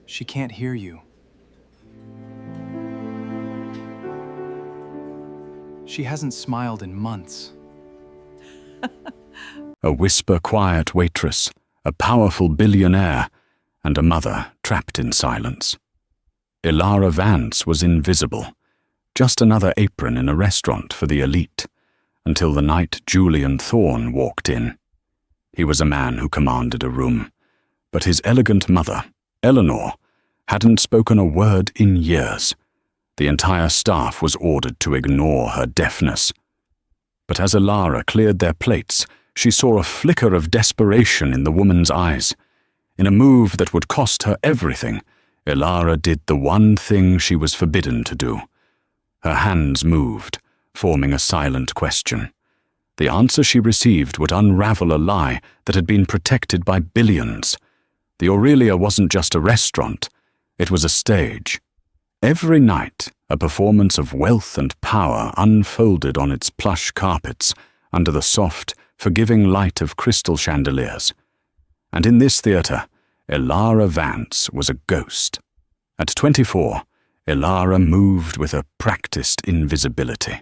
She can't hear you. She hasn't smiled in months. A whisper-quiet waitress, a powerful billionaire, and a mother trapped in silence. Ilara Vance was invisible, just another apron in a restaurant for the elite, until the night Julian Thorne walked in. He was a man who commanded a room, but his elegant mother, Eleanor, hadn't spoken a word in years. The entire staff was ordered to ignore her deafness. But as Ilara cleared their plates, she saw a flicker of desperation in the woman's eyes. In a move that would cost her everything, Ilara did the one thing she was forbidden to do. Her hands moved, forming a silent question. The answer she received would unravel a lie that had been protected by billions. The Aurelia wasn't just a restaurant, it was a stage. Every night, a performance of wealth and power unfolded on its plush carpets under the soft, forgiving light of crystal chandeliers. And in this theatre, Ilara Vance was a ghost. At 24, Ilara moved with a practiced invisibility.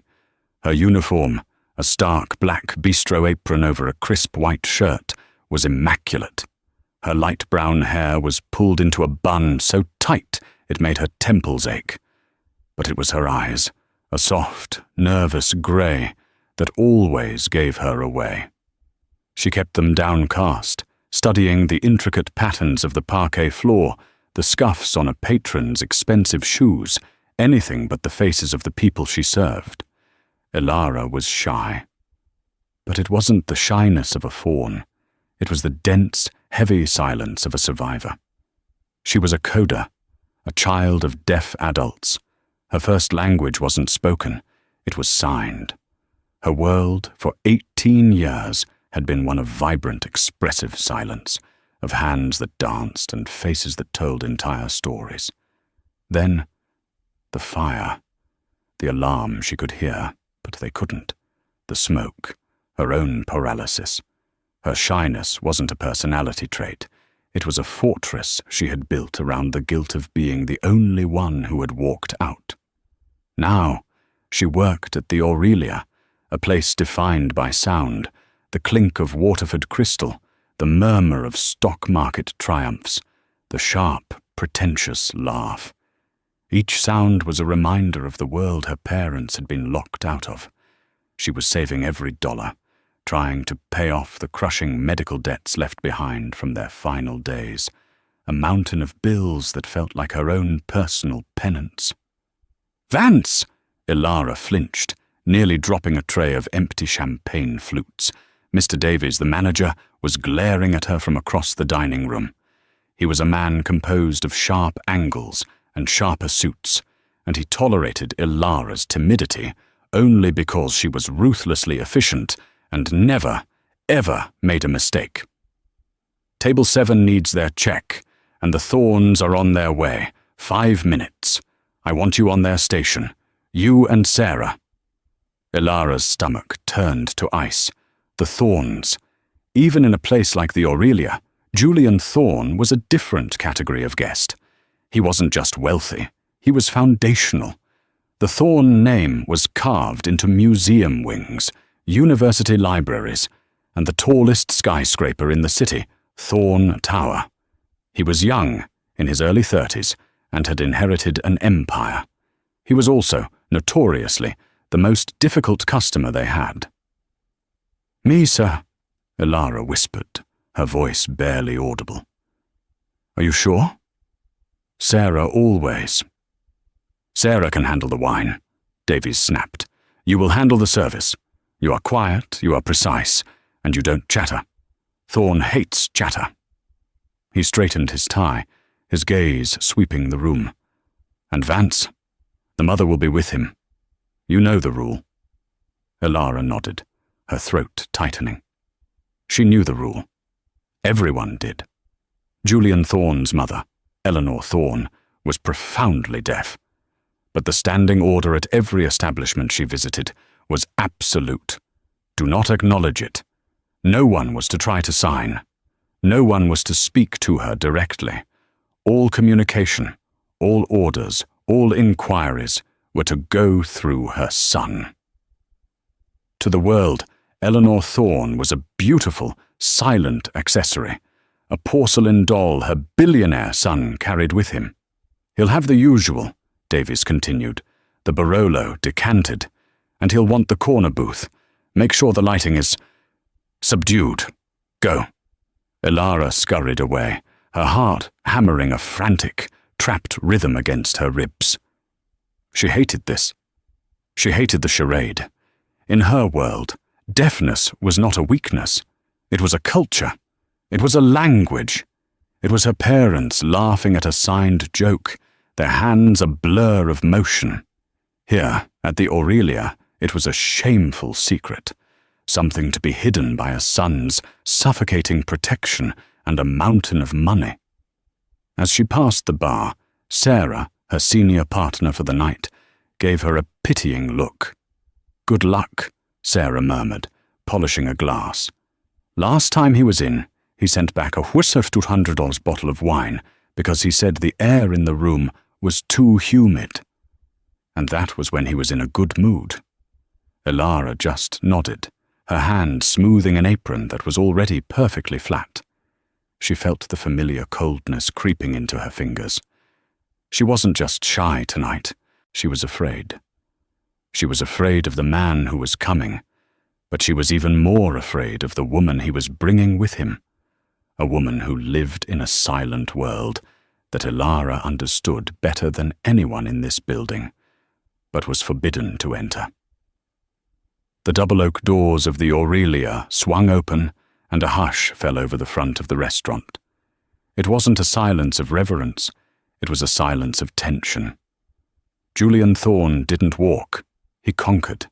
Her uniform, a stark black bistro apron over a crisp white shirt, was immaculate. Her light brown hair was pulled into a bun so tight it made her temples ache. But it was her eyes, a soft, nervous grey, that always gave her away. She kept them downcast, studying the intricate patterns of the parquet floor, the scuffs on a patron's expensive shoes, anything but the faces of the people she served. Ilara was shy. But it wasn't the shyness of a fawn. It was the dense, heavy silence of a survivor. She was a coda, a child of deaf adults. Her first language wasn't spoken, it was signed. Her world, for 18 years, had been one of vibrant, expressive silence, of hands that danced and faces that told entire stories. Then, the fire, the alarm she could hear, but they couldn't, the smoke, her own paralysis. Her shyness wasn't a personality trait. It was a fortress she had built around the guilt of being the only one who had walked out. Now, she worked at the Aurelia, a place defined by sound, the clink of Waterford crystal, the murmur of stock market triumphs, the sharp, pretentious laugh. Each sound was a reminder of the world her parents had been locked out of. She was saving every dollar, trying to pay off the crushing medical debts left behind from their final days, a mountain of bills that felt like her own personal penance. "Vance!" Ilara flinched, nearly dropping a tray of empty champagne flutes. Mr. Davies, the manager, was glaring at her from across the dining room. He was a man composed of sharp angles and sharper suits, and he tolerated Ilara's timidity only because she was ruthlessly efficient and never, ever made a mistake. "Table 7 needs their check, and the Thorns are on their way. 5 minutes. I want you on their station. You and Sarah." Ilara's stomach turned to ice. The Thorns. Even in a place like the Aurelia, Julian Thorne was a different category of guest. He wasn't just wealthy, he was foundational. The Thorne name was carved into museum wings, university libraries, and the tallest skyscraper in the city, Thorne Tower. He was young, in his early 30s, and had inherited an empire. He was also, notoriously, the most difficult customer they had. "Me, sir," Ilara whispered, her voice barely audible. "Are you sure?" "Sarah always." "Sarah can handle the wine," Davies snapped. "You will handle the service. You are quiet, you are precise, and you don't chatter. Thorne hates chatter." He straightened his tie, his gaze sweeping the room. "And Vance? The mother will be with him. You know the rule." Ilara nodded, her throat tightening. She knew the rule. Everyone did. Julian Thorne's mother, Eleanor Thorne, was profoundly deaf. But the standing order at every establishment she visited was absolute. Do not acknowledge it. No one was to try to sign. No one was to speak to her directly. All communication, all orders, all inquiries were to go through her son. To the world, Eleanor Thorne was a beautiful, silent accessory, a porcelain doll her billionaire son carried with him. He'll have the usual, Davies continued, the Barolo decanted, and he'll want the corner booth. Make sure the lighting is subdued. Go. Elara scurried away, her heart hammering a frantic, trapped rhythm against her ribs. She hated this. She hated the charade. In her world, deafness was not a weakness. It was a culture. It was a language. It was her parents laughing at a signed joke, their hands a blur of motion. Here, at the Aurelia, it was a shameful secret, something to be hidden by a son's suffocating protection and a mountain of money. As she passed the bar, Sarah, her senior partner for the night, gave her a pitying look. "Good luck," Sarah murmured, polishing a glass. Last time he was in, he sent back a $200 bottle of wine because he said the air in the room was too humid. And that was when he was in a good mood. Elara just nodded, her hand smoothing an apron that was already perfectly flat. She felt the familiar coldness creeping into her fingers. She wasn't just shy tonight, she was afraid. She was afraid of the man who was coming, but she was even more afraid of the woman he was bringing with him, a woman who lived in a silent world that Elara understood better than anyone in this building, but was forbidden to enter. The double oak doors of the Aurelia swung open, and a hush fell over the front of the restaurant. It wasn't a silence of reverence, it was a silence of tension. Julian Thorne didn't walk, he conquered.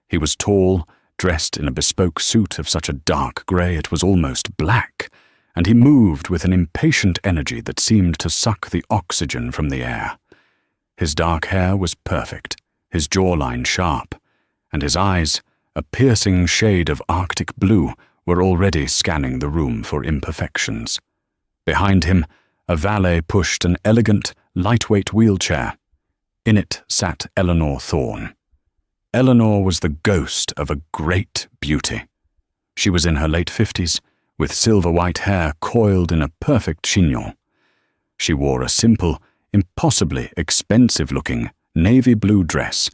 He was tall, dressed in a bespoke suit of such a dark grey it was almost black, and he moved with an impatient energy that seemed to suck the oxygen from the air. His dark hair was perfect, his jawline sharp, and his eyes, a piercing shade of Arctic blue, were already scanning the room for imperfections. Behind him, a valet pushed an elegant, lightweight wheelchair. In it sat Eleanor Thorne. Eleanor was the ghost of a great beauty. She was in her late 50s, with silver-white hair coiled in a perfect chignon. She wore a simple, impossibly expensive-looking navy blue dress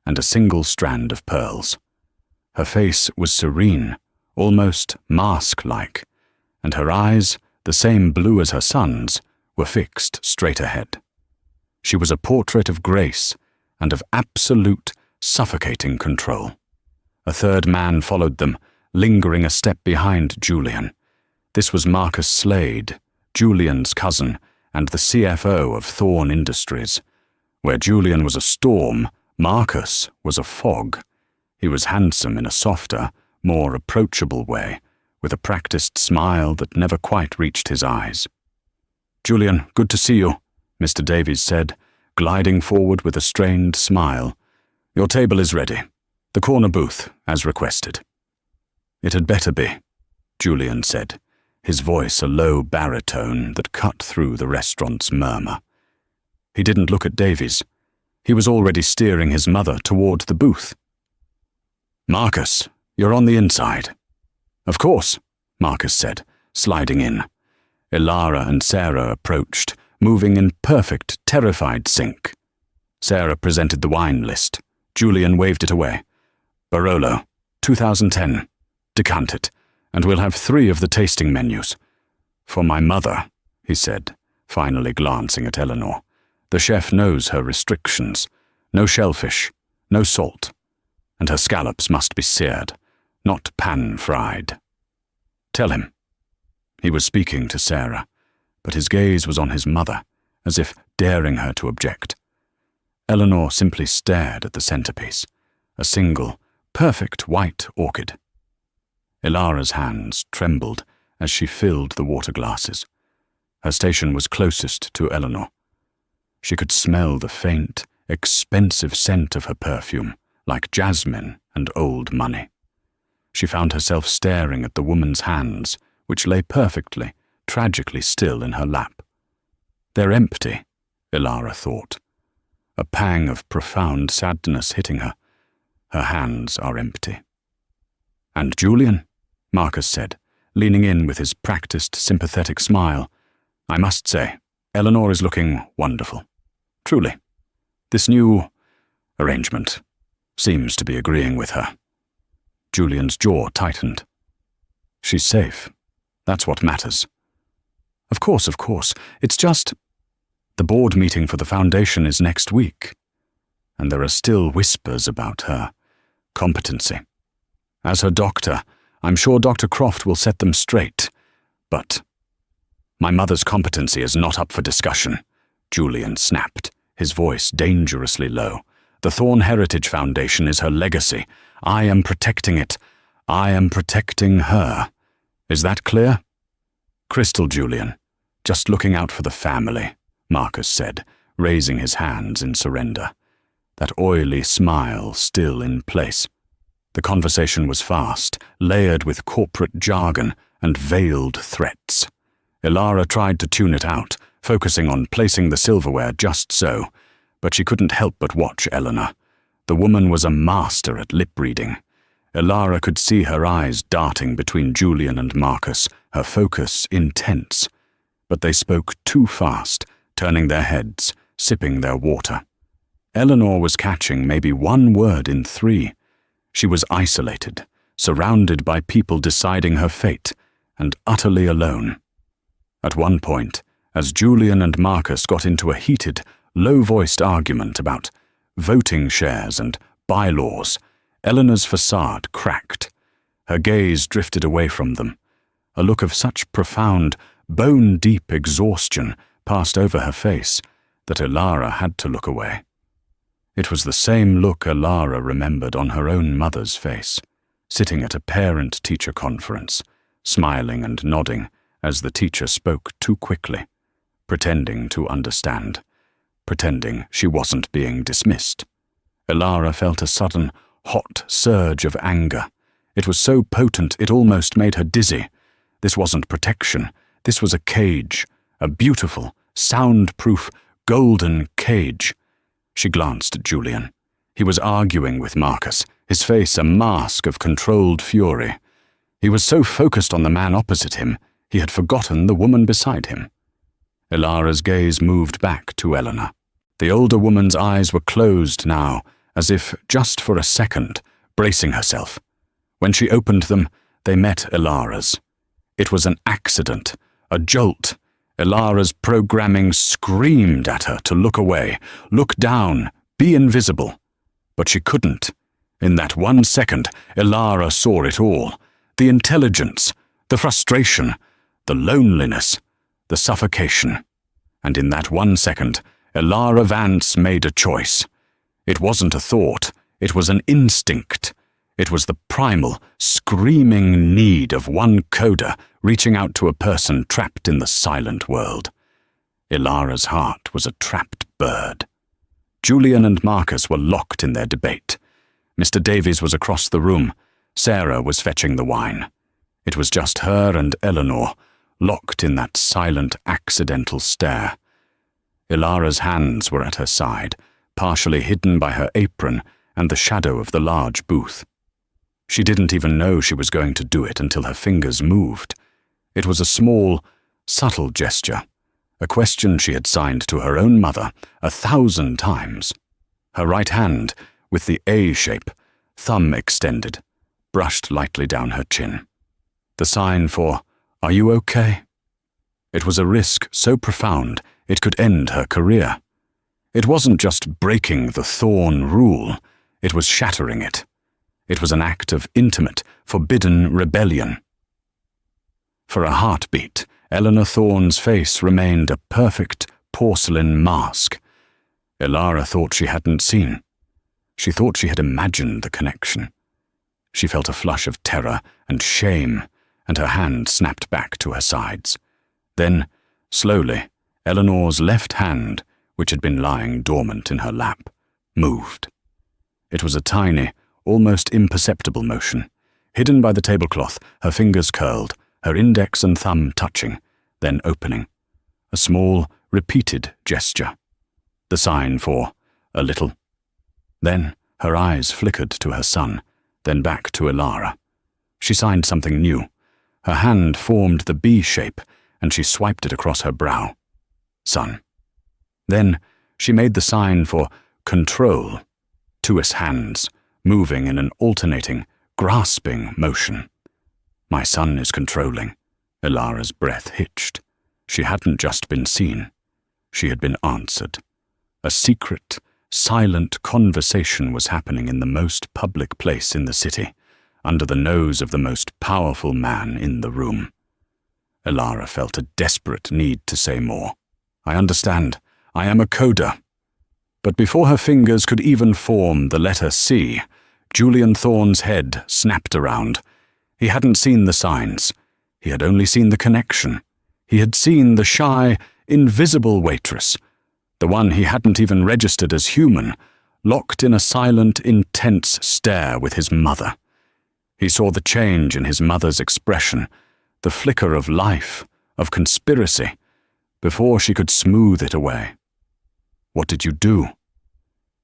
and a single strand of pearls. Her face was serene, almost mask-like, and her eyes, the same blue as her son's, were fixed straight ahead. She was a portrait of grace and of absolute, suffocating control. A third man followed them, lingering a step behind Julian. This was Marcus Slade, Julian's cousin and the CFO of Thorne Industries. Where Julian was a storm, Marcus was a fog. He was handsome in a softer, more approachable way, with a practiced smile that never quite reached his eyes. "Julian, good to see you," Mr. Davies said, gliding forward with a strained smile. "Your table is ready. The corner booth, as requested." "It had better be," Julian said, his voice a low baritone that cut through the restaurant's murmur. He didn't look at Davies. He was already steering his mother toward the booth. "Marcus, you're on the inside." "Of course," Marcus said, sliding in. Elara and Sarah approached, moving in perfect, terrified sync. Sarah presented the wine list. Julian waved it away. "Barolo, 2010. Decant it, and we'll have 3 of the tasting menus." "For my mother," he said, finally glancing at Eleanor. "The chef knows her restrictions. No shellfish, no salt. And her scallops must be seared, not pan-fried." "Tell him." He was speaking to Sarah, but his gaze was on his mother, as if daring her to object. Eleanor simply stared at the centerpiece, a single, perfect white orchid. Elara's hands trembled as she filled the water glasses. Her station was closest to Eleanor. She could smell the faint, expensive scent of her perfume, like jasmine and old money. She found herself staring at the woman's hands, which lay perfectly, tragically still in her lap. They're empty, Ilara thought. A pang of profound sadness hitting her. Her hands are empty. And Julian, Marcus said, leaning in with his practiced, sympathetic smile. I must say, Eleanor is looking wonderful. Truly. This new arrangement seems to be agreeing with her. Julian's jaw tightened. She's safe. That's what matters. Of course. It's just... The board meeting for the foundation is next week, and there are still whispers about her competency. As her doctor, I'm sure Dr. Croft will set them straight, but my mother's competency is not up for discussion, Julian snapped, his voice dangerously low. The Thorn Heritage Foundation is her legacy. I am protecting it. I am protecting her. Is that clear? Crystal, Julian. Just looking out for the family, Marcus said, raising his hands in surrender. That oily smile still in place. The conversation was fast, layered with corporate jargon and veiled threats. Ilara tried to tune it out, focusing on placing the silverware just so, but she couldn't help but watch Eleanor. The woman was a master at lip-reading. Ilara could see her eyes darting between Julian and Marcus, her focus intense. But they spoke too fast, turning their heads, sipping their water. Eleanor was catching maybe one word in 3. She was isolated, surrounded by people deciding her fate, and utterly alone. At one point, as Julian and Marcus got into a heated, low-voiced argument about voting shares and bylaws, Eleanor's facade cracked. Her gaze drifted away from them. A look of such profound, bone-deep exhaustion passed over her face that Ilara had to look away. It was the same look Ilara remembered on her own mother's face, sitting at a parent-teacher conference, smiling and nodding as the teacher spoke too quickly, pretending to understand, pretending she wasn't being dismissed. Ilara felt a sudden, hot surge of anger. It was so potent it almost made her dizzy. This wasn't protection. This was a cage, a beautiful, soundproof, golden cage. She glanced at Julian. He was arguing with Marcus, his face a mask of controlled fury. He was so focused on the man opposite him, he had forgotten the woman beside him. Ilara's gaze moved back to Eleanor. The older woman's eyes were closed now, as if just for a second, bracing herself. When she opened them, they met Ilara's. It was an accident, a jolt. Ilara's programming screamed at her to look away, look down, be invisible. But she couldn't. In that 1 second, Ilara saw it all. The intelligence, the frustration, the loneliness, the suffocation. And in that 1 second, Ilara Vance made a choice. It wasn't a thought, it was an instinct. It was the primal, screaming need of one coder reaching out to a person trapped in the silent world. Ilara's heart was a trapped bird. Julian and Marcus were locked in their debate. Mr. Davies was across the room. Sarah was fetching the wine. It was just her and Eleanor, locked in that silent, accidental stare. Ilara's hands were at her side, partially hidden by her apron and the shadow of the large booth. She didn't even know she was going to do it until her fingers moved. It was a small, subtle gesture, a question she had signed to her own mother 1,000 times. Her right hand, with the A shape, thumb extended, brushed lightly down her chin. The sign for, "Are you okay?" It was a risk so profound it could end her career. It wasn't just breaking the Thorn rule, it was shattering it. It was an act of intimate, forbidden rebellion. For a heartbeat, Eleanor Thorne's face remained a perfect porcelain mask. Ilara thought she hadn't seen. She thought she had imagined the connection. She felt a flush of terror and shame, and her hand snapped back to her sides. Then, slowly, Eleanor's left hand, which had been lying dormant in her lap, moved. It was a tiny, almost imperceptible motion. Hidden by the tablecloth, her fingers curled, her index and thumb touching, then opening. A small, repeated gesture. The sign for a little. Then her eyes flickered to her son, then back to Ilara. She signed something new. Her hand formed the B shape, and she swiped it across her brow. Son. Then she made the sign for control, 2's hands, moving in an alternating, grasping motion. My son is controlling. Ilara's breath hitched. She hadn't just been seen. She had been answered. A secret, silent conversation was happening in the most public place in the city, under the nose of the most powerful man in the room. Ilara felt a desperate need to say more. I understand. I am a coder. But before her fingers could even form the letter C, Julian Thorne's head snapped around. He hadn't seen the signs. He had only seen the connection. He had seen the shy, invisible waitress, the one he hadn't even registered as human, locked in a silent, intense stare with his mother. He saw the change in his mother's expression, the flicker of life, of conspiracy, before she could smooth it away. What did you do?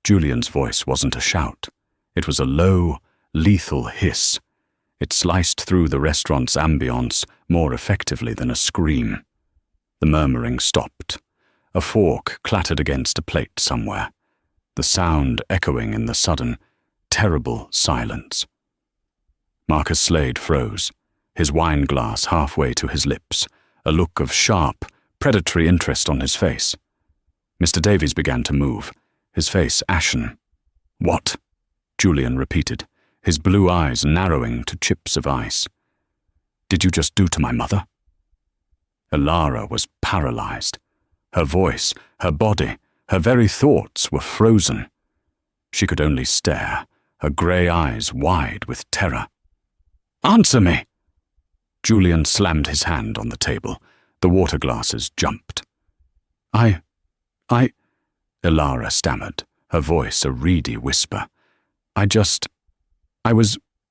Julian's voice wasn't a shout. It was a low, lethal hiss. It sliced through the restaurant's ambience more effectively than a scream. The murmuring stopped. A fork clattered against a plate somewhere, the sound echoing in the sudden, terrible silence. Marcus Slade froze, his wine glass halfway to his lips, a look of sharp, predatory interest on his face. Mr. Davies began to move, his face ashen. What? Julian repeated, his blue eyes narrowing to chips of ice. Did you just do to my mother? Ilara was paralyzed. Her voice, her body, her very thoughts were frozen. She could only stare, her grey eyes wide with terror. Answer me! Julian slammed his hand on the table. The water glasses jumped. I... Ilara stammered, her voice a reedy whisper.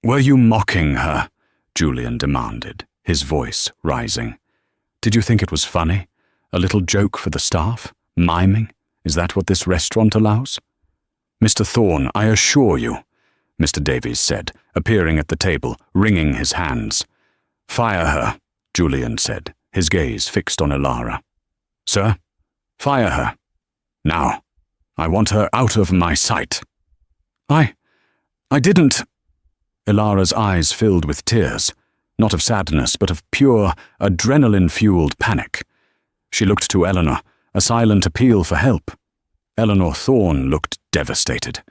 Were you mocking her? Julian demanded, his voice rising. Did you think it was funny? A little joke for the staff? Miming? Is that what this restaurant allows? Mr. Thorne, I assure you, Mr. Davies said, appearing at the table, wringing his hands. Fire her, Julian said, his gaze fixed on Ilara. Sir? Fire her. Now. I want her out of my sight. I didn't. Ilara's eyes filled with tears, not of sadness, but of pure, adrenaline-fueled panic. She looked to Eleanor, a silent appeal for help. Eleanor Thorne looked devastated.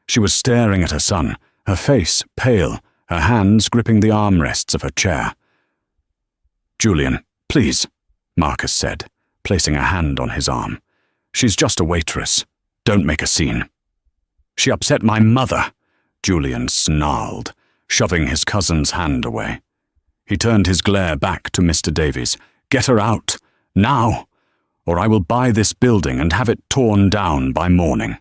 She was staring at her son, her face pale, her hands gripping the armrests of her chair. Julian, please, Marcus said, placing a hand on his arm. She's just a waitress. Don't make a scene. She upset my mother, Julian snarled, shoving his cousin's hand away. He turned his glare back to Mr. Davies. Get her out, now, or I will buy this building and have it torn down by morning.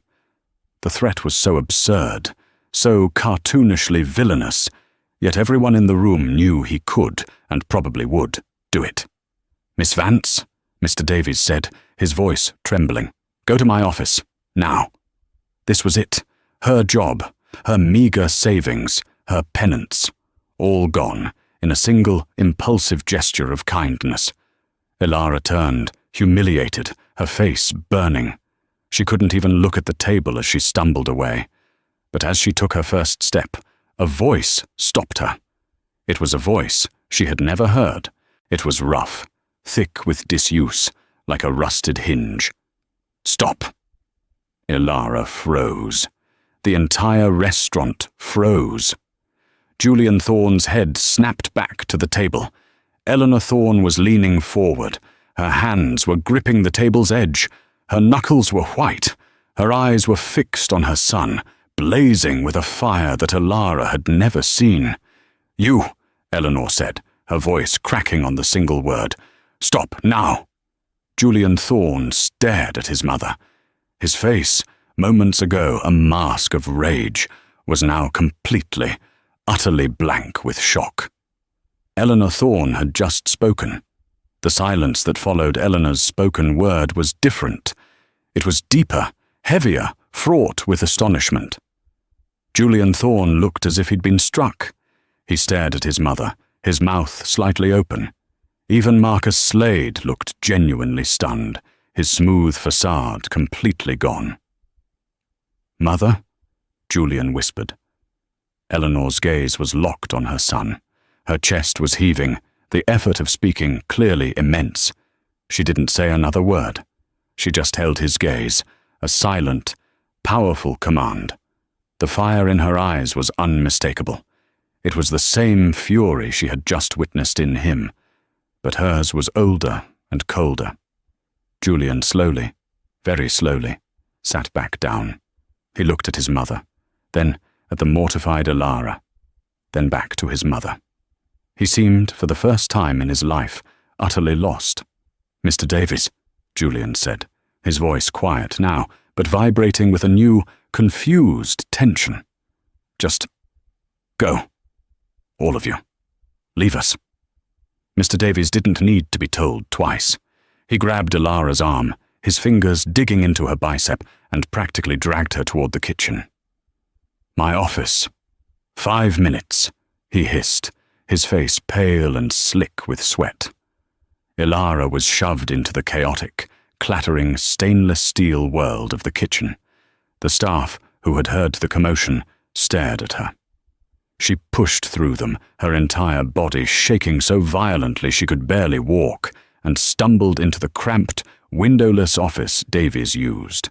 The threat was so absurd, so cartoonishly villainous, yet everyone in the room knew he could, and probably would, do it. Miss Vance, Mr. Davies said, his voice trembling. Go to my office, now. This was it, her job, her meager savings, her penance, all gone in a single impulsive gesture of kindness. Ilara turned, humiliated, her face burning. She couldn't even look at the table as she stumbled away. But as she took her first step, a voice stopped her. It was a voice she had never heard. It was rough, thick with disuse, like a rusted hinge. Stop! Ilara froze. The entire restaurant froze. Julian Thorne's head snapped back to the table. Eleanor Thorne was leaning forward. Her hands were gripping the table's edge. Her knuckles were white. Her eyes were fixed on her son, blazing with a fire that Ilara had never seen. You, Eleanor said, her voice cracking on the single word. Stop, now. Julian Thorne stared at his mother. His face, moments ago a mask of rage, was now completely, utterly blank with shock. Eleanor Thorne had just spoken. The silence that followed Eleanor's spoken word was different. It was deeper, heavier, fraught with astonishment. Julian Thorne looked as if he'd been struck. He stared at his mother, his mouth slightly open. Even Marcus Slade looked genuinely stunned, his smooth facade completely gone. "Mother?" Julian whispered. Eleanor's gaze was locked on her son. Her chest was heaving, the effort of speaking clearly immense. She didn't say another word. She just held his gaze, a silent, powerful command. The fire in her eyes was unmistakable. It was the same fury she had just witnessed in him, but hers was older and colder. Julian slowly, very slowly, sat back down. He looked at his mother, then at the mortified Elara, then back to his mother. He seemed, for the first time in his life, utterly lost. "Mr. Davies," Julian said, his voice quiet now, but vibrating with a new, confused tension. "Just go. All of you. Leave us." Mr. Davies didn't need to be told twice. He grabbed Elara's arm, his fingers digging into her bicep, and practically dragged her toward the kitchen. "My office. 5 minutes," he hissed, his face pale and slick with sweat. Elara was shoved into the chaotic, clattering stainless steel world of the kitchen. The staff, who had heard the commotion, stared at her. She pushed through them, her entire body shaking so violently she could barely walk, and stumbled into the cramped, windowless office Davies used.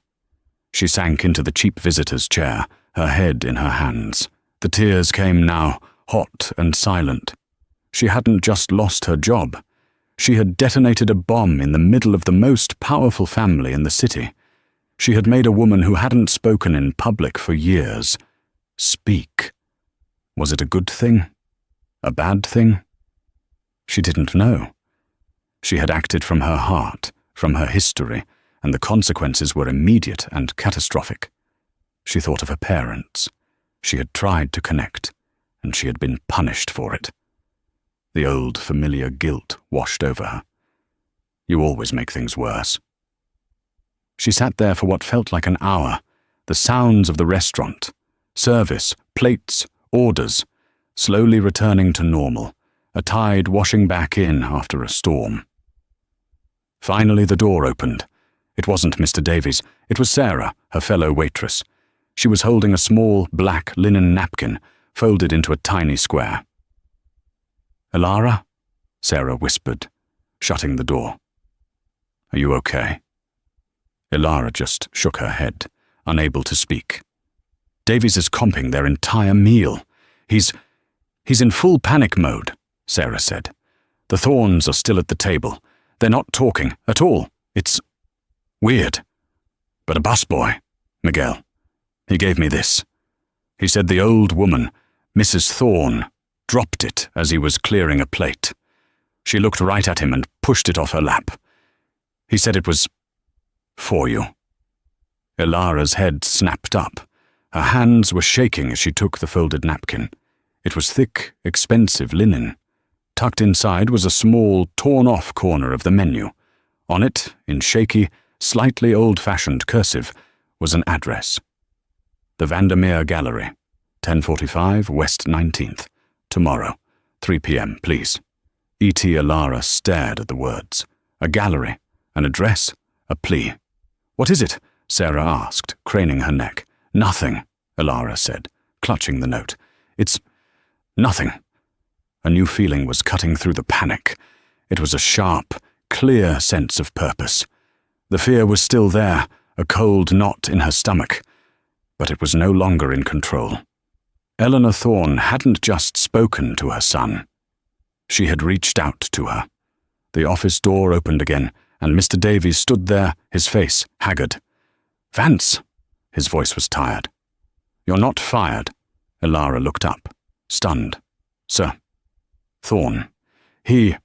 She sank into the cheap visitor's chair, her head in her hands. The tears came now, hot and silent. She hadn't just lost her job. She had detonated a bomb in the middle of the most powerful family in the city. She had made a woman who hadn't spoken in public for years speak. Was it a good thing? A bad thing? She didn't know. She had acted from her heart, from her history, and the consequences were immediate and catastrophic. She thought of her parents. She had tried to connect, and she had been punished for it. The old familiar guilt washed over her. You always make things worse. She sat there for what felt like an hour, the sounds of the restaurant, service, plates, orders, slowly returning to normal, a tide washing back in after a storm. Finally the door opened. It wasn't Mr. Davies, it was Sarah, her fellow waitress. She was holding a small black linen napkin, folded into a tiny square. "Elara?" Sarah whispered, shutting the door. "Are you okay?" Elara just shook her head, unable to speak. "Davies is comping their entire meal. He's in full panic mode," Sarah said. "The Thorns are still at the table. They're not talking at all. It's weird. But a busboy, Miguel, he gave me this. He said the old woman, Mrs. Thorne, dropped it as he was clearing a plate. She looked right at him and pushed it off her lap. He said it was for you." Elara's head snapped up. Her hands were shaking as she took the folded napkin. It was thick, expensive linen. Tucked inside was a small, torn-off corner of the menu. On it, in shaky, slightly old-fashioned cursive, was an address. The Vandermeer Gallery, 1045 West 19th. Tomorrow, 3 p.m., please. E.T. Elara stared at the words. A gallery, an address, a plea. "What is it?" Sarah asked, craning her neck. "Nothing," Elara said, clutching the note. "It's nothing." A new feeling was cutting through the panic. It was a sharp, clear sense of purpose. The fear was still there, a cold knot in her stomach, but it was no longer in control. Eleanor Thorne hadn't just spoken to her son. She had reached out to her. The office door opened again, and Mr. Davies stood there, his face haggard. "Vance!" His voice was tired. "You're not fired." Elara looked up, stunned. "Sir, Thorne. He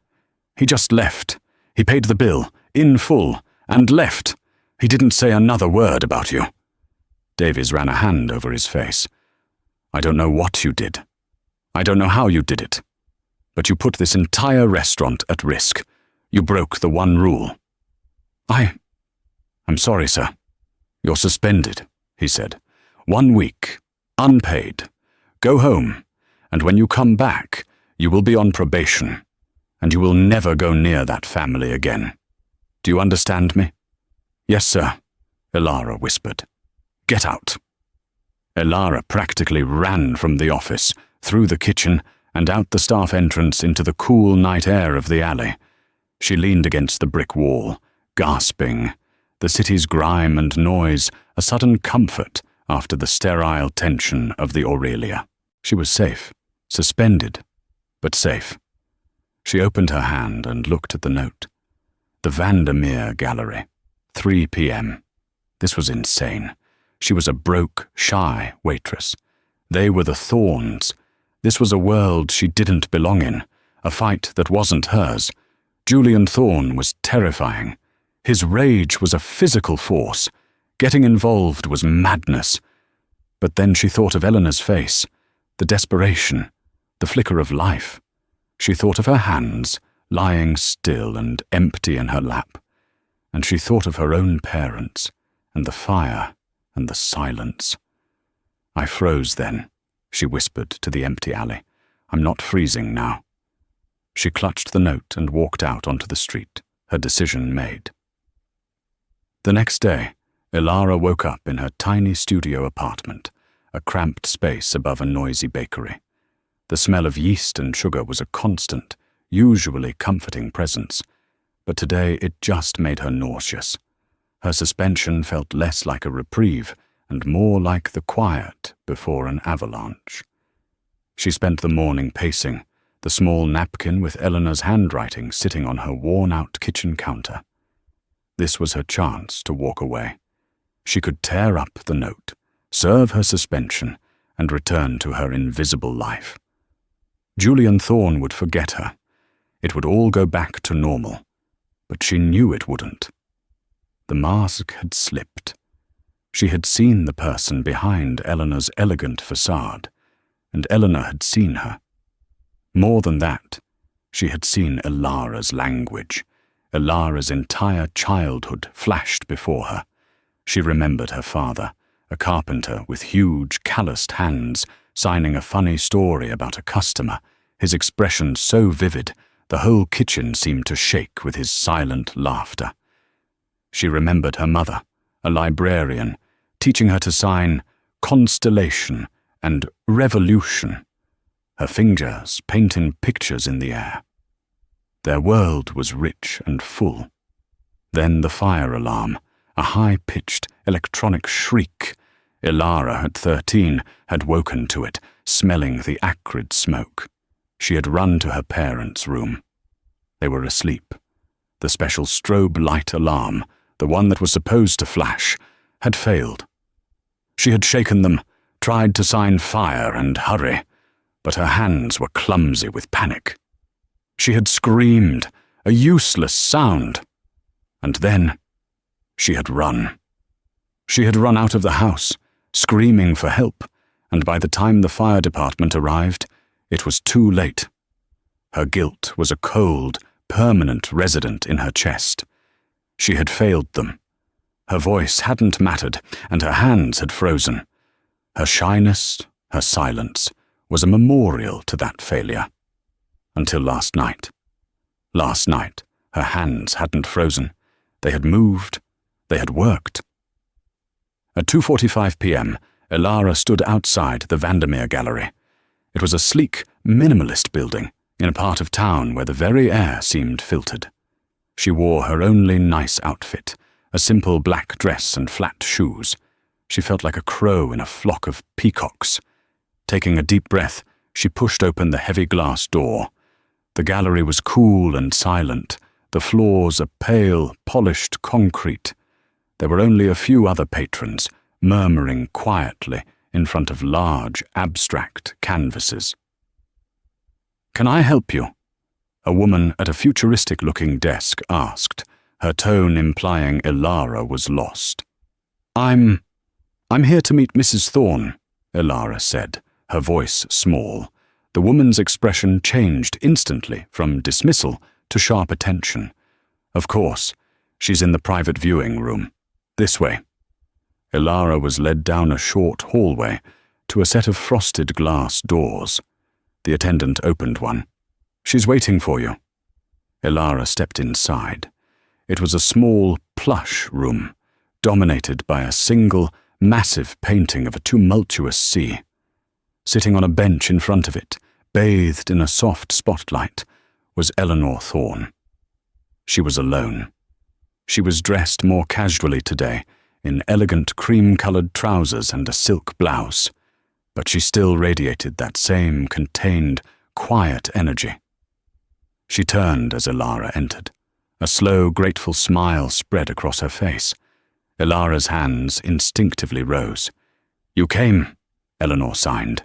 just left. He paid the bill, in full, and left. He didn't say another word about you." Davies ran a hand over his face. "I don't know what you did. I don't know how you did it. But you put this entire restaurant at risk. You broke the one rule." I'm sorry, sir. You're suspended," he said. "1 week, unpaid. Go home, and when you come back, you will be on probation, and you will never go near that family again. Do you understand me?" "Yes, sir," Ilara whispered. "Get out." Ilara practically ran from the office, through the kitchen, and out the staff entrance into the cool night air of the alley. She leaned against the brick wall, gasping, the city's grime and noise a sudden comfort after the sterile tension of the Aurelia. She was safe, suspended, but safe. She opened her hand and looked at the note. The Vandermeer Gallery, 3 p.m. This was insane. She was a broke, shy waitress. They were the Thorns. This was a world she didn't belong in, a fight that wasn't hers. Julian Thorne was terrifying. His rage was a physical force. Getting involved was madness. But then she thought of Eleanor's face, the desperation, the flicker of life. She thought of her hands, lying still and empty in her lap. And she thought of her own parents, and the fire, and the silence. "I froze then," she whispered to the empty alley. "I'm not freezing now." She clutched the note and walked out onto the street, her decision made. The next day, Ilara woke up in her tiny studio apartment, a cramped space above a noisy bakery. The smell of yeast and sugar was a constant, usually comforting presence, but today it just made her nauseous. Her suspension felt less like a reprieve and more like the quiet before an avalanche. She spent the morning pacing, the small napkin with Eleanor's handwriting sitting on her worn-out kitchen counter. This was her chance to walk away. She could tear up the note, serve her suspension, and return to her invisible life. Julian Thorne would forget her. It would all go back to normal, but she knew it wouldn't. The mask had slipped. She had seen the person behind Eleanor's elegant facade, and Eleanor had seen her. More than that, she had seen Ilara's language. Ilara's entire childhood flashed before her. She remembered her father, a carpenter with huge, calloused hands, signing a funny story about a customer, his expression so vivid, the whole kitchen seemed to shake with his silent laughter. She remembered her mother, a librarian, teaching her to sign Constellation and Revolution, her fingers painting pictures in the air. Their world was rich and full. Then the fire alarm, a high-pitched electronic shriek. Ilara, at 13, had woken to it, smelling the acrid smoke. She had run to her parents' room. They were asleep. The special strobe light alarm, the one that was supposed to flash, had failed. She had shaken them, tried to sign fire and hurry, but her hands were clumsy with panic. She had screamed, a useless sound. And then she had run. She had run out of the house, screaming for help, and by the time the fire department arrived, it was too late. Her guilt was a cold, permanent resident in her chest. She had failed them. Her voice hadn't mattered, and her hands had frozen. Her shyness, her silence, was a memorial to that failure. Until last night. Last night, her hands hadn't frozen. They had moved. They had worked. At 2:45 p.m., Ilara stood outside the Vandermeer Gallery. It was a sleek, minimalist building in a part of town where the very air seemed filtered. She wore her only nice outfit, a simple black dress and flat shoes. She felt like a crow in a flock of peacocks. Taking a deep breath, she pushed open the heavy glass door. The gallery was cool and silent, the floors a pale, polished concrete. There were only a few other patrons, murmuring quietly in front of large, abstract canvases. "Can I help you?" a woman at a futuristic-looking desk asked, her tone implying Ilara was lost. I'm here to meet Mrs. Thorne," Ilara said, her voice small. The woman's expression changed instantly from dismissal to sharp attention. Of course. She's in the private viewing room. This way. Ilara was led down a short hallway to a set of frosted glass doors. The attendant opened one. She's waiting for you. Ilara stepped inside. It was a small, plush room, dominated by a single, massive painting of a tumultuous sea. Sitting on a bench in front of it, bathed in a soft spotlight, was Eleanor Thorne. She was alone. She was dressed more casually today, in elegant cream-colored trousers and a silk blouse, but she still radiated that same contained, quiet energy. She turned as Ilara entered. A slow, grateful smile spread across her face. Ilara's hands instinctively rose. "You came," Eleanor signed.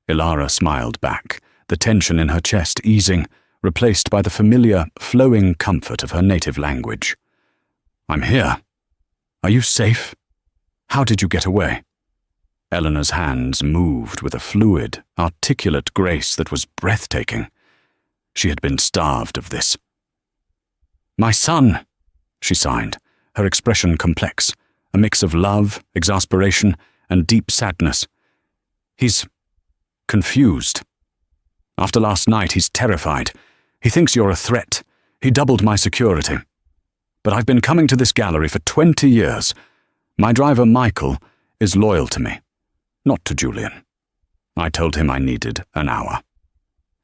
Ilara smiled back, the tension in her chest easing, replaced by the familiar, flowing comfort of her native language. "I'm here. Are you safe? How did you get away?" Eleanor's hands moved with a fluid, articulate grace that was breathtaking. She had been starved of this. "My son," she signed, her expression complex, a mix of love, exasperation, and deep sadness. "He's confused. After last night, he's terrified. He thinks you're a threat. He doubled my security. But I've been coming to this gallery for 20 years. My driver, Michael, is loyal to me, not to Julian. I told him I needed an hour.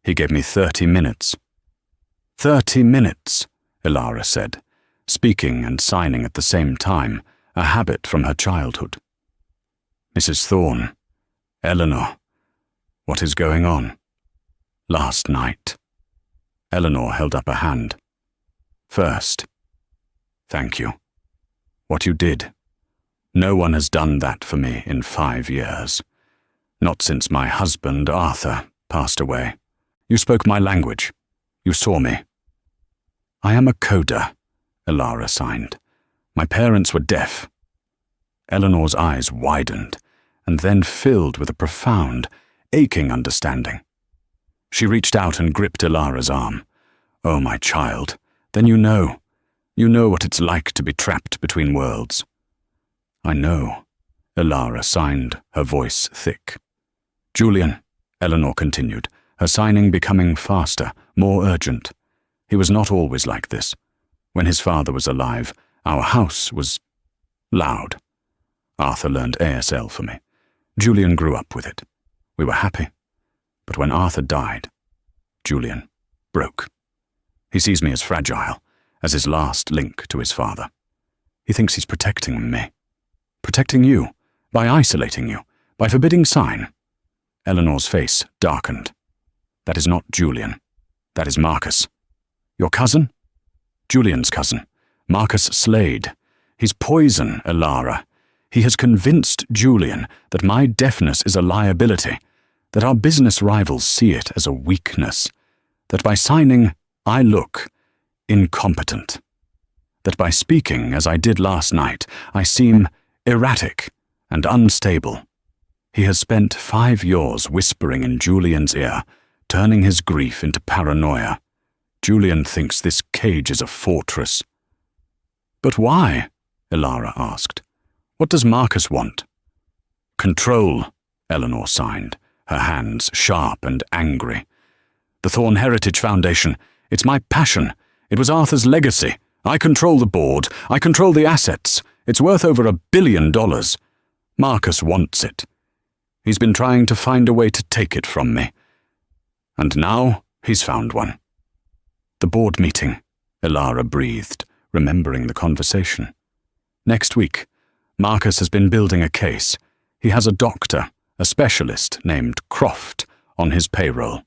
He gave me 30 minutes. 30 minutes, Ilara said, speaking and signing at the same time, a habit from her childhood. "Mrs. Thorne, Eleanor, what is going on?" "Last night." Eleanor held up a hand. "First, thank you. What you did. No one has done that for me in 5 years. Not since my husband, Arthur, passed away. You spoke my language. You saw me." "I am a coder," Ilara signed. "My parents were deaf." Eleanor's eyes widened, and then filled with a profound, aching understanding. She reached out and gripped Ilara's arm. "Oh, my child, then you know. You know what it's like to be trapped between worlds." "I know," Ilara signed, her voice thick. "Julian," Eleanor continued, her signing becoming faster, more urgent. "He was not always like this. When his father was alive, our house was loud. Arthur learned ASL for me. Julian grew up with it. We were happy. But when Arthur died, Julian broke. He sees me as fragile, as his last link to his father. He thinks he's protecting me. Protecting you, by isolating you, by forbidding sign." Eleanor's face darkened. "That is not Julian. That is Marcus." "Your cousin?" "Julian's cousin. Marcus Slade. He's poison, Ilara. He has convinced Julian that my deafness is a liability, that our business rivals see it as a weakness, that by signing, I look incompetent, that by speaking as I did last night, I seem erratic and unstable. He has spent 5 years whispering in Julian's ear, turning his grief into paranoia. Julian thinks this cage is a fortress." "But why?" Ilara asked. "What does Marcus want?" "Control," Eleanor signed, her hands sharp and angry. "The Thorne Heritage Foundation, it's my passion. It was Arthur's legacy. I control the board. I control the assets. It's worth over $1 billion. Marcus wants it. He's been trying to find a way to take it from me. And now he's found one." "The board meeting," Ilara breathed, remembering the conversation. "Next week, Marcus has been building a case. He has a doctor, a specialist named Croft, on his payroll.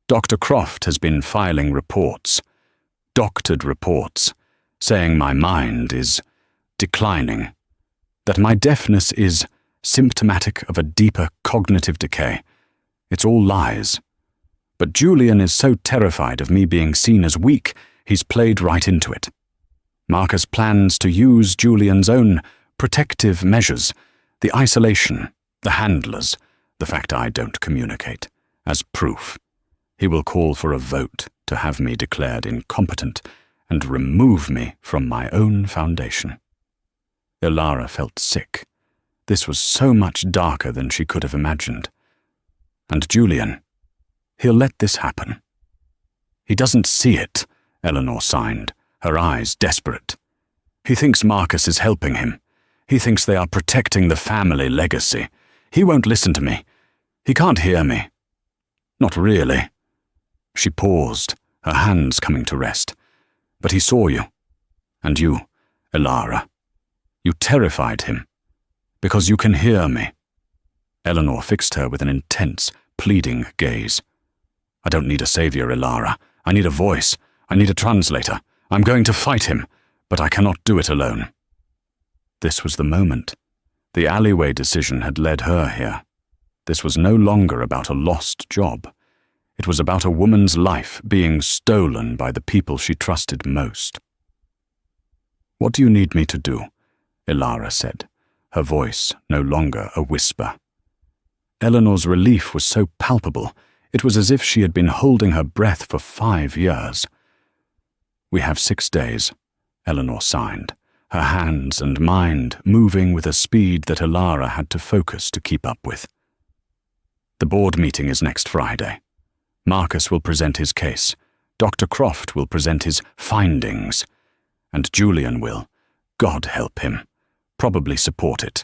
Dr. Croft has been filing reports, doctored reports, saying my mind is declining, that my deafness is symptomatic of a deeper cognitive decay. It's all lies. But Julian is so terrified of me being seen as weak, he's played right into it. Marcus plans to use Julian's own protective measures, the isolation, the handlers, the fact I don't communicate, as proof. He will call for a vote to have me declared incompetent and remove me from my own foundation. Ilara felt sick. This was so much darker than she could have imagined. And Julian, he'll let this happen. He doesn't see it, Eleanor signed, her eyes desperate. He thinks Marcus is helping him. He thinks they are protecting the family legacy. He won't listen to me. He can't hear me. Not really. She paused, her hands coming to rest. But he saw you. And you, Ilara. You terrified him. Because you can hear me. Eleanor fixed her with an intense, pleading gaze. I don't need a savior, Ilara. I need a voice. I need a translator. I'm going to fight him, but I cannot do it alone. This was the moment. The alleyway decision had led her here. This was no longer about a lost job. It was about a woman's life being stolen by the people she trusted most. What do you need me to do? Ilara said, her voice no longer a whisper. Eleanor's relief was so palpable, it was as if she had been holding her breath for 5 years. We have 6 days, Eleanor signed, her hands and mind moving with a speed that Ilara had to focus to keep up with. The board meeting is next Friday. Marcus will present his case, Dr. Croft will present his findings, and Julian will, God help him, probably support it,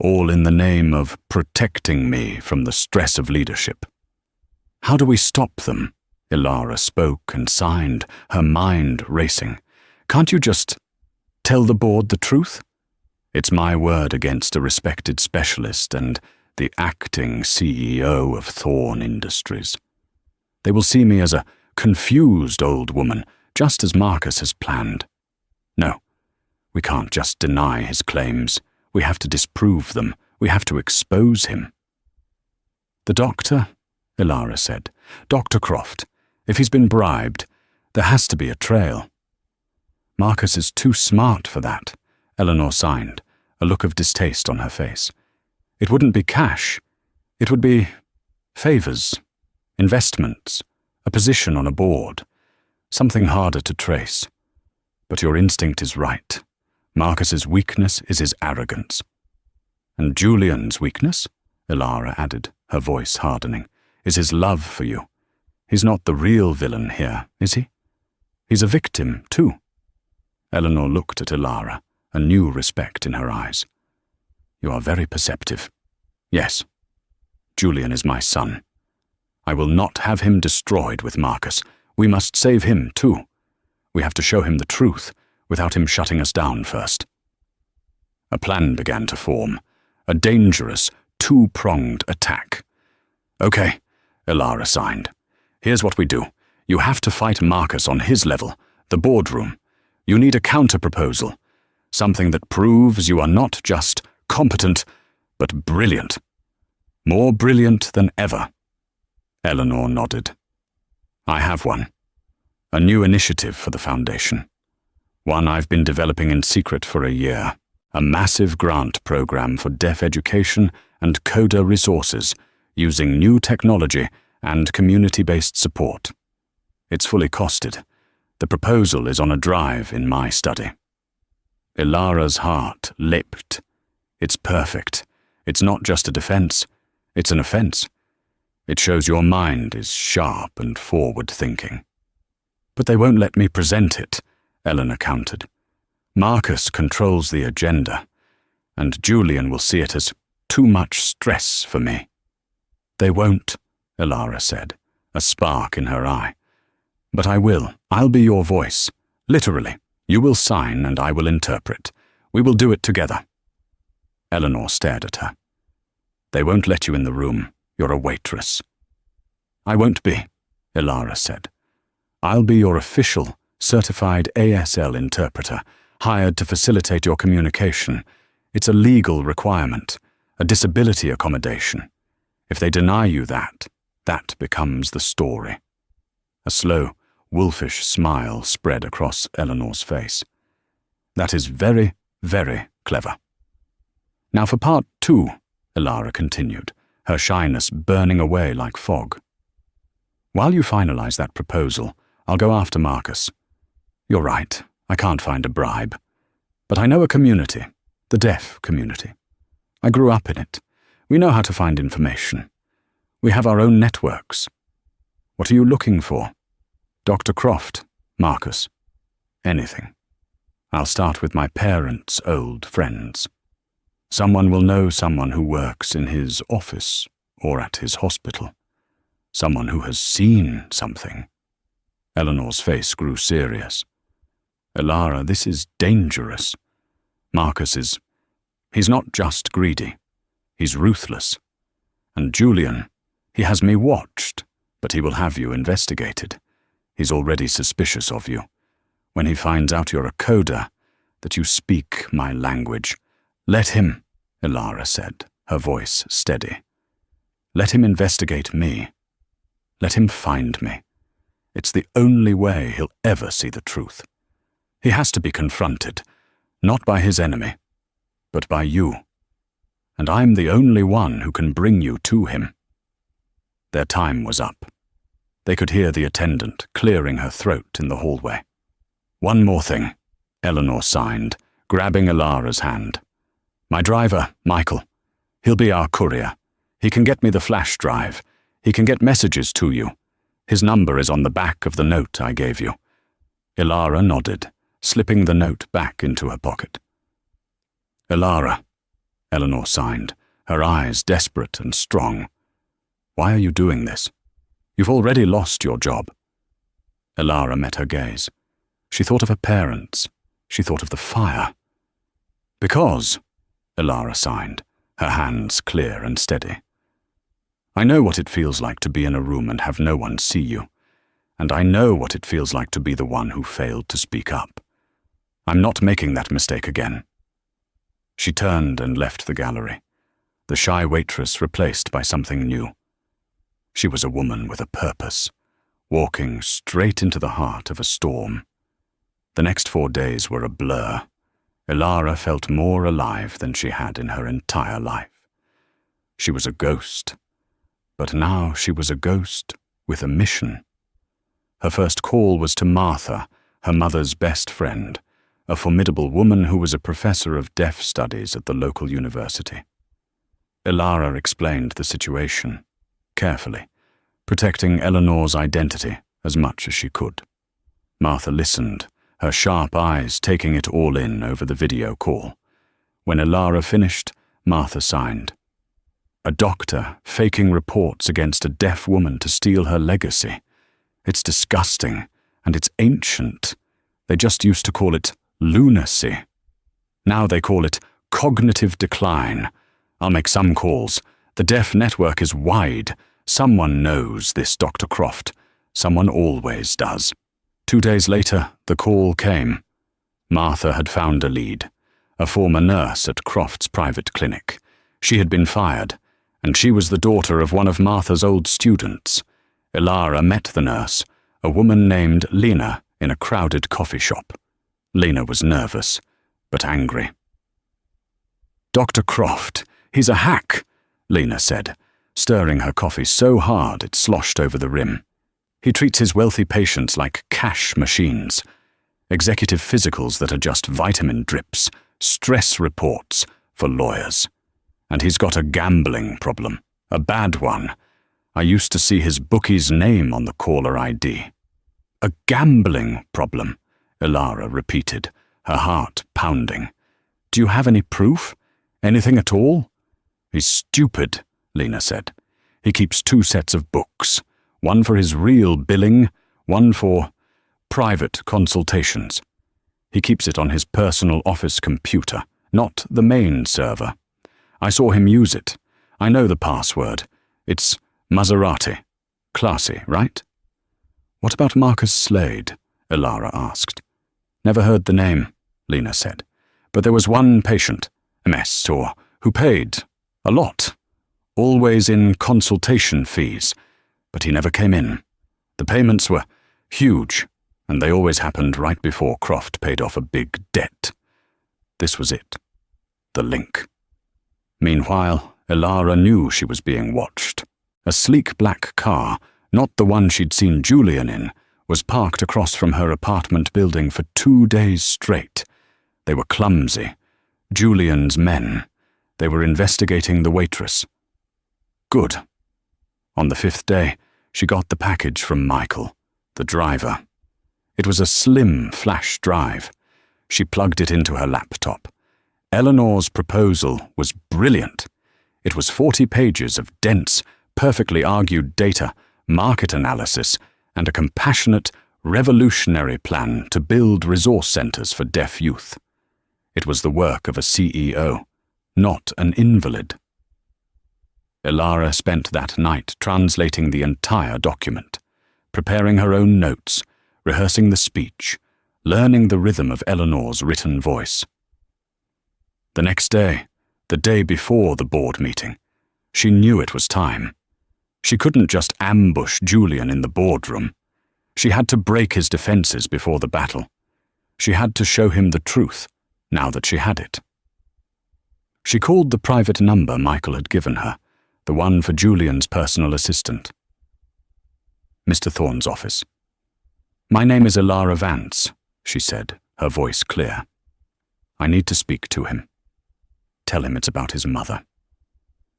all in the name of protecting me from the stress of leadership. How do we stop them? Ilara spoke and signed, her mind racing. Can't you just tell the board the truth? It's my word against a respected specialist and the acting CEO of Thorn Industries. They will see me as a confused old woman, just as Marcus has planned. No, we can't just deny his claims. We have to disprove them. We have to expose him. The doctor, Ilara said, Dr. Croft, if he's been bribed, there has to be a trail. Marcus is too smart for that, Eleanor signed, a look of distaste on her face. It wouldn't be cash. It would be favors, investments, a position on a board, something harder to trace. But your instinct is right. Marcus's weakness is his arrogance. And Julian's weakness, Ilara added, her voice hardening, is his love for you. He's not the real villain here, is he? He's a victim, too. Eleanor looked at Ilara, a new respect in her eyes. You are very perceptive. Yes, Julian is my son. I will not have him destroyed with Marcus. We must save him, too. We have to show him the truth, without him shutting us down first. A plan began to form, a dangerous, two-pronged attack. Okay, Ilara signed. Here's what we do. You have to fight Marcus on his level, the boardroom. You need a counter-proposal, something that proves you are not just competent, but brilliant. More brilliant than ever. Eleanor nodded. I have one. A new initiative for the Foundation. One I've been developing in secret for a year. A massive grant program for deaf education and coder resources, using new technology and community-based support. It's fully costed. The proposal is on a drive in my study. Ilara's heart leapt. It's perfect. It's not just a defense. It's an offense. It shows your mind is sharp and forward-thinking. But they won't let me present it, Eleanor countered. Marcus controls the agenda, and Julian will see it as too much stress for me. They won't, Ilara said, a spark in her eye. But I will. I'll be your voice. Literally. You will sign and I will interpret. We will do it together. Eleanor stared at her. They won't let you in the room. You're a waitress. I won't be, Ilara said. I'll be your official, certified ASL interpreter, hired to facilitate your communication. It's a legal requirement, a disability accommodation. If they deny you that becomes the story. A slow, wolfish smile spread across Eleanor's face. That is very, very clever. Now for part 2, Ilara continued, her shyness burning away like fog. While you finalize that proposal, I'll go after Marcus. You're right, I can't find a bribe. But I know a community, the deaf community. I grew up in it. We know how to find information. We have our own networks. What are you looking for? Dr. Croft, Marcus. Anything. I'll start with my parents' old friends. Someone will know someone who works in his office or at his hospital. Someone who has seen something. Eleanor's face grew serious. Elara, this is dangerous. Marcus he's not just greedy. He's ruthless. And Julian, he has me watched, but he will have you investigated. He's already suspicious of you. When he finds out you're a coder, that you speak my language, let him, Elara said, her voice steady. Let him investigate me. Let him find me. It's the only way he'll ever see the truth. He has to be confronted, not by his enemy, but by you. And I'm the only one who can bring you to him. Their time was up. They could hear the attendant clearing her throat in the hallway. One more thing, Eleanor signed, grabbing Elara's hand. My driver, Michael. He'll be our courier. He can get me the flash drive. He can get messages to you. His number is on the back of the note I gave you. Elara nodded, slipping the note back into her pocket. Elara, Eleanor signed, her eyes desperate and strong. Why are you doing this? You've already lost your job. Elara met her gaze. She thought of her parents. She thought of the fire. Because, Elara signed, her hands clear and steady. I know what it feels like to be in a room and have no one see you. And I know what it feels like to be the one who failed to speak up. I'm not making that mistake again. She turned and left the gallery, the shy waitress replaced by something new. She was a woman with a purpose, walking straight into the heart of a storm. The next 4 days were a blur. Elara felt more alive than she had in her entire life. She was a ghost, but now she was a ghost with a mission. Her first call was to Martha, her mother's best friend, a formidable woman who was a professor of deaf studies at the local university. Elara explained the situation, carefully, protecting Eleanor's identity as much as she could. Martha listened, her sharp eyes taking it all in over the video call. When Elara finished, Martha signed. A doctor faking reports against a deaf woman to steal her legacy. It's disgusting, and it's ancient. They just used to call it lunacy. Now they call it cognitive decline. I'll make some calls. The deaf network is wide. Someone knows this, Dr. Croft. Someone always does. 2 days later, the call came. Martha had found a lead, a former nurse at Croft's private clinic. She had been fired, and she was the daughter of one of Martha's old students. Elara met the nurse, a woman named Lena, in a crowded coffee shop. Lena was nervous, but angry. Dr. Croft, he's a hack, Lena said, stirring her coffee so hard it sloshed over the rim. He treats his wealthy patients like cash machines. Executive physicals that are just vitamin drips, stress reports for lawyers. And he's got a gambling problem, a bad one. I used to see his bookie's name on the caller ID. A gambling problem, Elara repeated, her heart pounding. Do you have any proof? Anything at all? He's stupid, Lena said. He keeps 2 sets of books, one for his real billing, one for private consultations. He keeps it on his personal office computer, not the main server. I saw him use it. I know the password. It's Maserati. Classy, right? What about Marcus Slade? Elara asked. Never heard the name, Lena said. But there was one patient, MS, or who paid a lot, always in consultation fees, but he never came in. The payments were huge, and they always happened right before Croft paid off a big debt. This was it. The link. Meanwhile, Elara knew she was being watched. A sleek black car, not the one she'd seen Julian in, was parked across from her apartment building for 2 days straight. They were clumsy. Julian's men. They were investigating the waitress. Good. On the 5th day, she got the package from Michael, the driver. It was a slim flash drive. She plugged it into her laptop. Eleanor's proposal was brilliant. It was 40 pages of dense, perfectly argued data, market analysis, and a compassionate, revolutionary plan to build resource centers for deaf youth. It was the work of a CEO, not an invalid. Ilara spent that night translating the entire document, preparing her own notes, rehearsing the speech, learning the rhythm of Eleanor's written voice. The next day, the day before the board meeting, she knew it was time. She couldn't just ambush Julian in the boardroom. She had to break his defenses before the battle. She had to show him the truth, now that she had it. She called the private number Michael had given her, the one for Julian's personal assistant. Mr. Thorne's office. "My name is Ilara Vance," she said, her voice clear. "I need to speak to him. Tell him it's about his mother.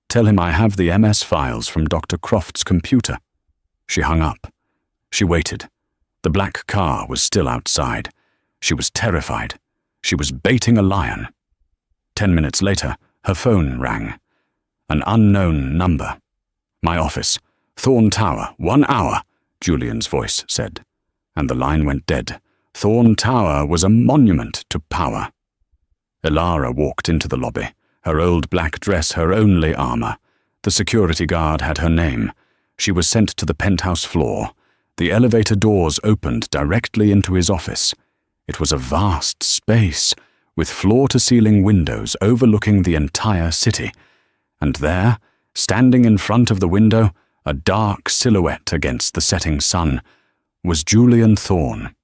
Tell him I have the MS files from Dr. Croft's computer." She hung up. She waited. The black car was still outside. She was terrified. She was baiting a lion. 10 minutes later, her phone rang. An unknown number. "My office. Thorne Tower. 1 hour," Julian's voice said. And the line went dead. Thorne Tower was a monument to power. Ilara walked into the lobby, her old black dress her only armor. The security guard had her name. She was sent to the penthouse floor. The elevator doors opened directly into his office. It was a vast space, with floor-to-ceiling windows overlooking the entire city. And there, standing in front of the window, a dark silhouette against the setting sun, was Julian Thorne.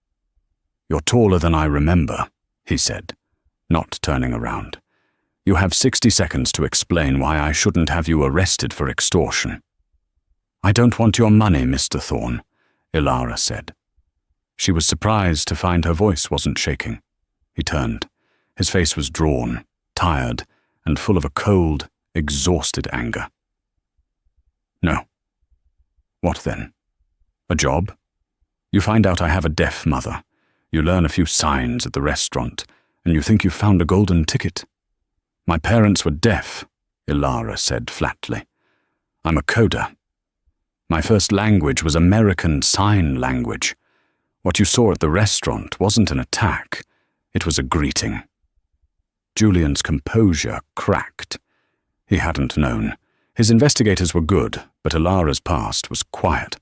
"You're taller than I remember," he said, not turning around. "You have 60 seconds to explain why I shouldn't have you arrested for extortion." "I don't want your money, Mr. Thorne," Ilara said. She was surprised to find her voice wasn't shaking. He turned. His face was drawn, tired, and full of a cold, exhausted anger. "No." "What then? A job? You find out I have a deaf mother. You learn a few signs at the restaurant, and you think you've found a golden ticket." "My parents were deaf," Ilara said flatly. "I'm a coder. My first language was American Sign Language. What you saw at the restaurant wasn't an attack. It was a greeting." Julian's composure cracked. He hadn't known. His investigators were good, but Ilara's past was quiet.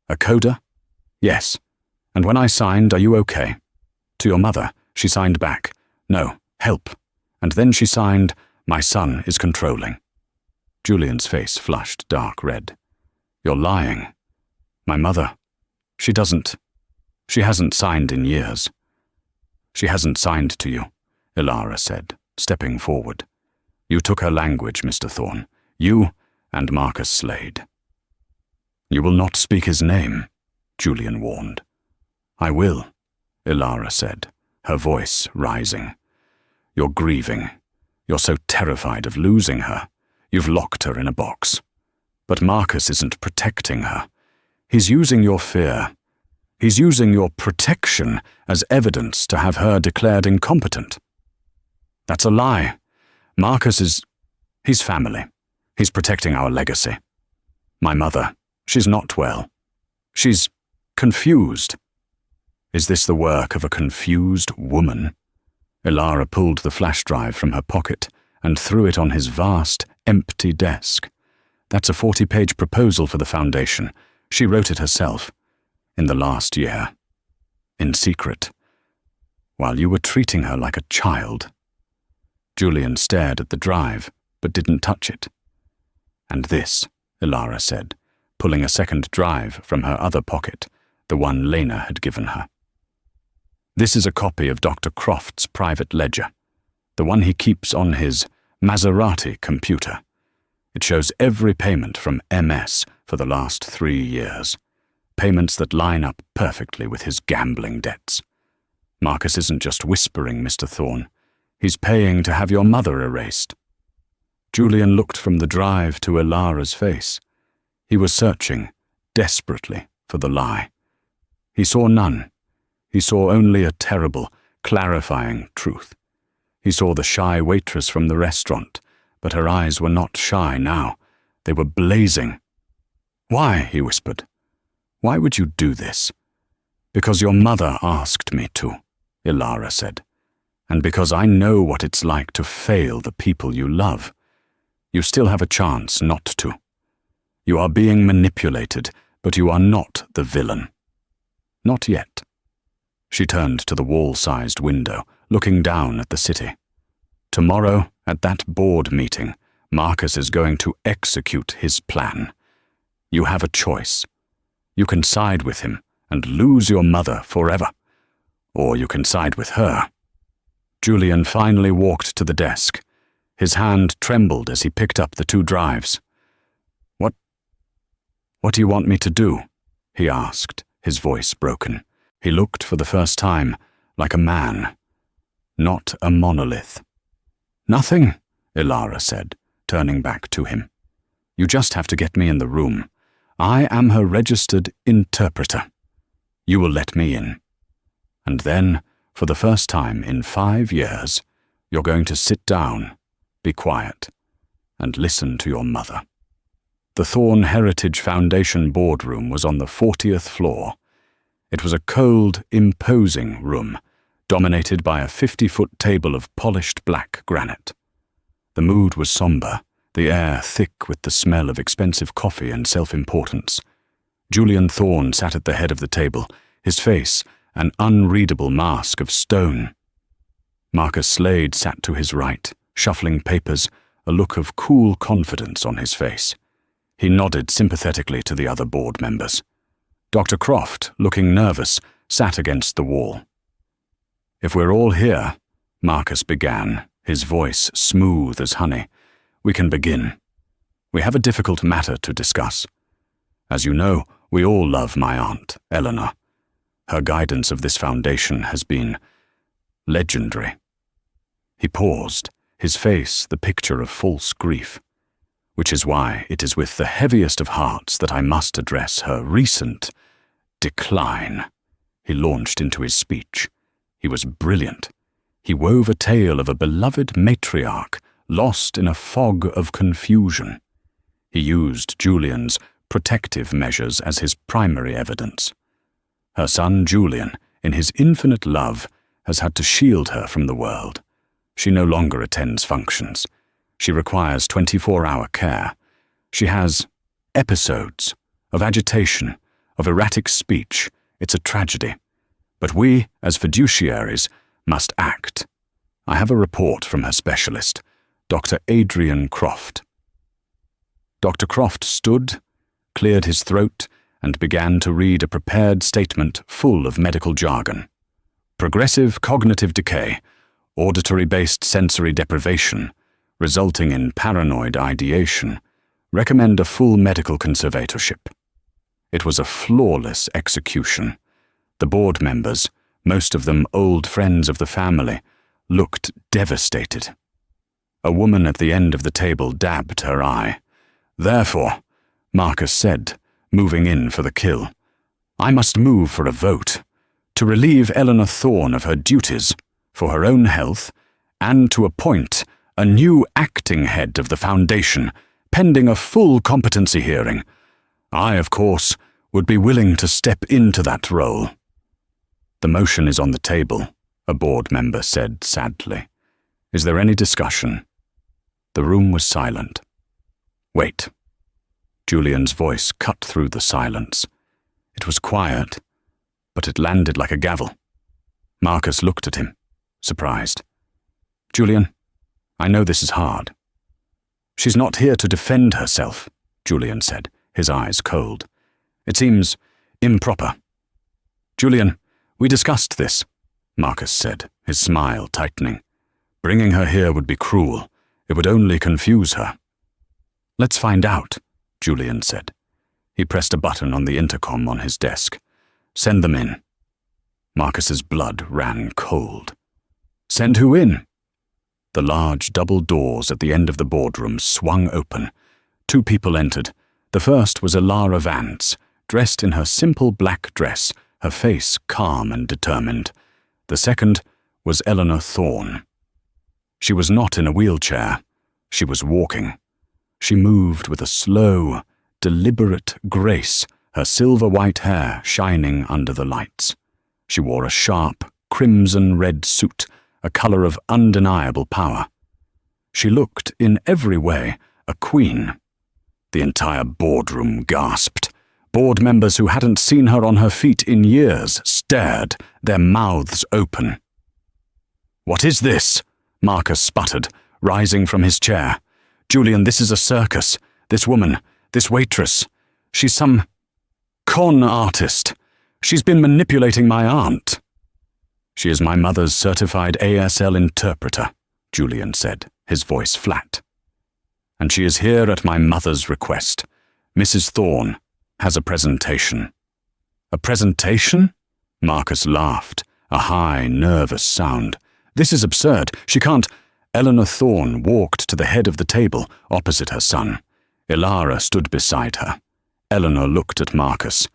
"A coder?" "Yes. And when I signed, 'Are you okay?' to your mother, she signed back, 'No, help.' And then she signed, 'My son is controlling.'" Julian's face flushed dark red. "You're lying. My mother, she hasn't signed in years." "She hasn't signed to you," Ilara said, stepping forward. "You took her language, Mr. Thorne. You and Marcus Slade." "You will not speak his name," Julian warned. "I will," Ilara said, her voice rising. "You're grieving. You're so terrified of losing her. You've locked her in a box. But Marcus isn't protecting her. He's using your fear. He's using your protection as evidence to have her declared incompetent." "That's a lie. He's family. He's protecting our legacy. My mother, she's not well. She's confused." "Is this the work of a confused woman?" Ilara pulled the flash drive from her pocket and threw it on his vast, empty desk. "That's a 40-page proposal for the foundation. She wrote it herself. In the last year. In secret. While you were treating her like a child." Julian stared at the drive, but didn't touch it. "And this," Ilara said, pulling a second drive from her other pocket, the one Lena had given her. "This is a copy of Dr. Croft's private ledger, the one he keeps on his Maserati computer. It shows every payment from MS for the last 3 years. payments that line up perfectly with his gambling debts. Marcus isn't just whispering, Mr. Thorne. He's paying to have your mother erased. Julian looked from the drive to Ilara's face. He was searching, desperately, for the lie. He saw none. He saw only a terrible, clarifying truth. He saw the shy waitress from the restaurant, but her eyes were not shy now. They were blazing. "Why?" he whispered. "Why would you do this?" "Because your mother asked me to," Ilara said. "And because I know what it's like to fail the people you love. You still have a chance not to. You are being manipulated, but you are not the villain. Not yet." She turned to the wall-sized window, looking down at the city. "Tomorrow, at that board meeting, Marcus is going to execute his plan. You have a choice. You can side with him and lose your mother forever, or you can side with her." Julian finally walked to the desk. His hand trembled as he picked up the 2 drives. What do you want me to do?" he asked, his voice broken. He looked for the first time like a man, not a monolith. "Nothing," Ilara said, turning back to him. "You just have to get me in the room. I am her registered interpreter. You will let me in. And then, for the first time in 5 years, you're going to sit down, be quiet, and listen to your mother." The Thorne Heritage Foundation boardroom was on the 40th floor. It was a cold, imposing room, dominated by a 50-foot table of polished black granite. The mood was somber, the air thick with the smell of expensive coffee and self-importance. Julian Thorne sat at the head of the table, his face an unreadable mask of stone. Marcus Slade sat to his right, shuffling papers, a look of cool confidence on his face. He nodded sympathetically to the other board members. Dr. Croft, looking nervous, sat against the wall. "If we're all here," Marcus began, his voice smooth as honey, "we can begin. We have a difficult matter to discuss. As you know, we all love my aunt, Eleanor. Her guidance of this foundation has been legendary." He paused, his face the picture of false grief. "Which is why it is with the heaviest of hearts that I must address her recent decline." He launched into his speech. He was brilliant. He wove a tale of a beloved matriarch lost in a fog of confusion. He used Julian's protective measures as his primary evidence. Her son Julian, in his infinite love, has had to shield her from the world. She no longer attends functions. She requires 24-hour care. She has episodes of agitation, of erratic speech. It's a tragedy. But we, as fiduciaries, must act. I have a report from her specialist, Dr. Adrian Croft. Dr. Croft stood, cleared his throat, and began to read a prepared statement full of medical jargon. "Progressive cognitive decay, auditory-based sensory deprivation, resulting in paranoid ideation. Recommend a full medical conservatorship." It was a flawless execution. The board members, most of them old friends of the family, looked devastated. A woman at the end of the table dabbed her eye. "Therefore," Marcus said, moving in for the kill, "I must move for a vote, to relieve Eleanor Thorne of her duties, for her own health, and to appoint a new acting head of the foundation, pending a full competency hearing. I, of course, would be willing to step into that role." "The motion is on the table," a board member said sadly. "Is there any discussion?" The room was silent. "Wait." Julian's voice cut through the silence. It was quiet, but it landed like a gavel. Marcus looked at him, surprised. "Julian, I know this is hard." "She's not here to defend herself," Julian said, his eyes cold. "It seems improper." "Julian, we discussed this," Marcus said, his smile tightening. "Bringing her here would be cruel. It would only confuse her." "Let's find out," Julian said. He pressed a button on the intercom on his desk. "Send them in." Marcus's blood ran cold. "Send who in?" The large double doors at the end of the boardroom swung open. 2 people entered. The first was Ilara Vance, dressed in her simple black dress, her face calm and determined. The second was Eleanor Thorne. She was not in a wheelchair. She was walking. She moved with a slow, deliberate grace, her silver-white hair shining under the lights. She wore a sharp, crimson-red suit, a color of undeniable power. She looked, in every way, a queen. The entire boardroom gasped. Board members who hadn't seen her on her feet in years stared, their mouths open. "What is this?" Marcus sputtered, rising from his chair. "Julian, this is a circus. This woman, this waitress, she's some con artist. She's been manipulating my aunt." "She is my mother's certified ASL interpreter," Julian said, his voice flat. "And she is here at my mother's request. Mrs. Thorne has a presentation." "A presentation?" Marcus laughed, a high, nervous sound. "This is absurd. She can't—" Eleanor Thorne walked to the head of the table, opposite her son. Ilara stood beside her. Eleanor looked at Marcus.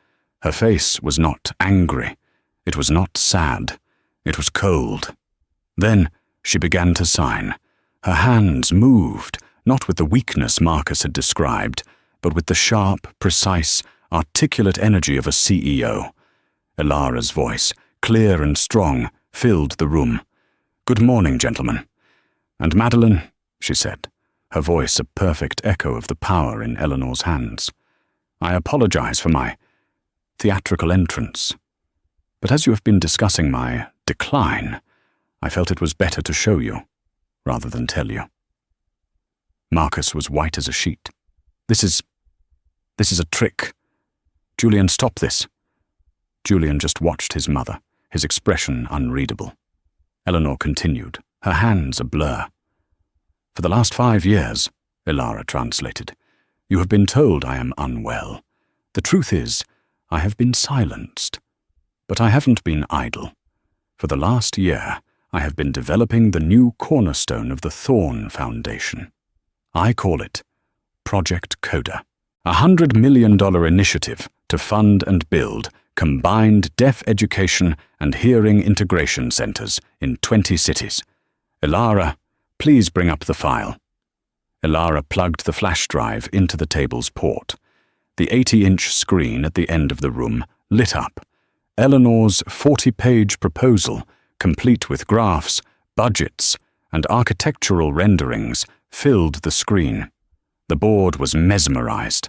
Her face was not angry. It was not sad. It was cold. Then she began to sign. Her hands moved, not with the weakness Marcus had described, but with the sharp, precise, articulate energy of a CEO. Ilara's voice, clear and strong, filled the room. "Good morning, gentlemen. And Madeline," she said, her voice a perfect echo of the power in Eleanor's hands. "I apologize for my theatrical entrance. But as you have been discussing my decline, I felt it was better to show you, rather than tell you." Marcus was white as a sheet. This is a trick. Julian, stop this." Julian just watched his mother, his expression unreadable. Eleanor continued, her hands a blur. "For the last 5 years," Ilara translated, "you have been told I am unwell. The truth is, I have been silenced. But I haven't been idle. For the last year, I have been developing the new cornerstone of the Thorne Foundation. I call it Project Coda, a $100 million initiative to fund and build combined deaf education and hearing integration centers in 20 cities. Ilara, please bring up the file." Ilara plugged the flash drive into the table's port. The 80-inch screen at the end of the room lit up. Eleanor's 40-page proposal, complete with graphs, budgets, and architectural renderings, filled the screen. The board was mesmerized.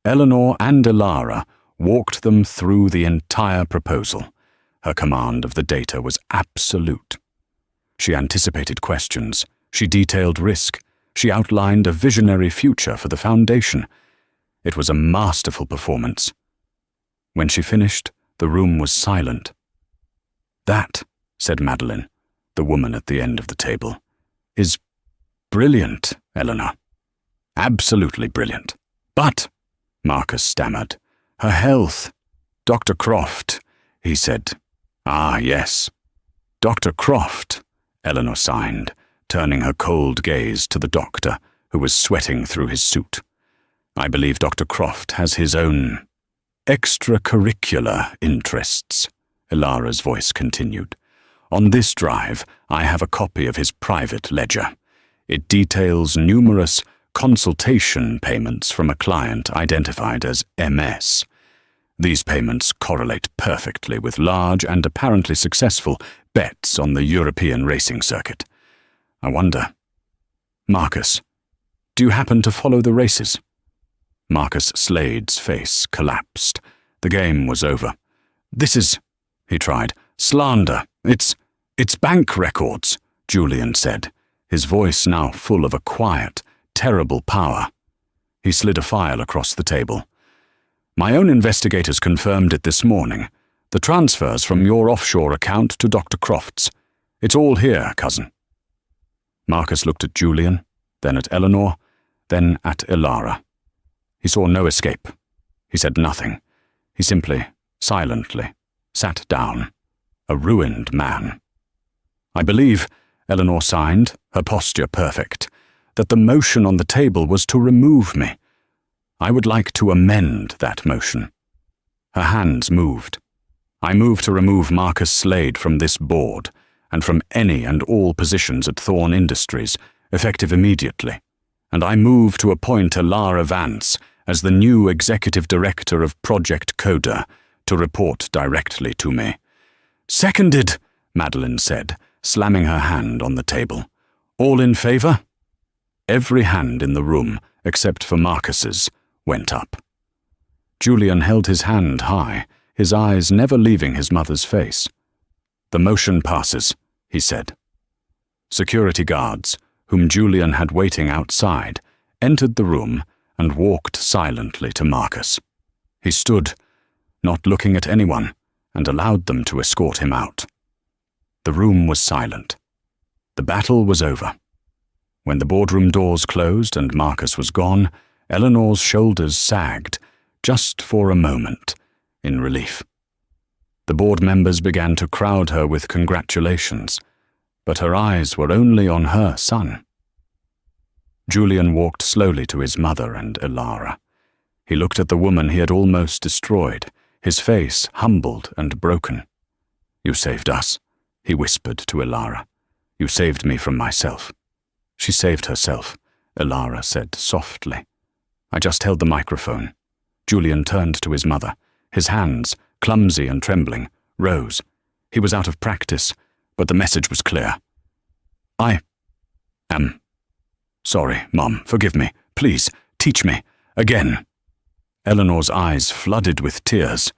Eleanor and Ilara walked them through the entire proposal. Her command of the data was absolute. She anticipated questions. She detailed risk. She outlined a visionary future for the foundation. It was a masterful performance. When she finished, the room was silent. "That," said Madeline, the woman at the end of the table, "is brilliant, Eleanor. Absolutely brilliant. But," Marcus stammered, "her health. Dr. Croft," he said. "Ah, yes. Dr. Croft," Eleanor signed, turning her cold gaze to the doctor, who was sweating through his suit. "I believe Dr. Croft has his own extracurricular interests," Ilara's voice continued. "On this drive, I have a copy of his private ledger. It details numerous consultation payments from a client identified as MS. These payments correlate perfectly with large and apparently successful bets on the European racing circuit. I wonder, Marcus, do you happen to follow the races?" Marcus Slade's face collapsed. The game was over. "This is," he tried, "slander. It's bank records," Julian said, his voice now full of a quiet, terrible power. He slid a file across the table. "My own investigators confirmed it this morning. The transfers from your offshore account to Dr. Croft's. It's all here, cousin." Marcus looked at Julian, then at Eleanor, then at Ilara. He saw no escape. He said nothing. He simply, silently, sat down, a ruined man. "I believe," Eleanor signed, her posture perfect, "that the motion on the table was to remove me. I would like to amend that motion." Her hands moved. "I move to remove Marcus Slade from this board and from any and all positions at Thorn Industries, effective immediately. And I move to appoint Elara Vance as the new executive director of Project Coda to report directly to me." "Seconded," Madeline said, slamming her hand on the table. "All in favor?" Every hand in the room, except for Marcus's, went up. Julian held his hand high, his eyes never leaving his mother's face. "The motion passes," he said. Security guards, whom Julian had waiting outside, entered the room and walked silently to Marcus. He stood, not looking at anyone, and allowed them to escort him out. The room was silent. The battle was over. When the boardroom doors closed and Marcus was gone, Eleanor's shoulders sagged, just for a moment, in relief. The board members began to crowd her with congratulations, but her eyes were only on her son. Julian walked slowly to his mother and Elara. He looked at the woman he had almost destroyed, his face humbled and broken. "You saved us," he whispered to Elara. "You saved me from myself." "She saved herself," Elara said softly. "I just held the microphone." Julian turned to his mother. His hands, clumsy and trembling, rose. He was out of practice, but the message was clear. "I am sorry, Mom. Forgive me. Please, teach me. Again." Eleanor's eyes flooded with tears.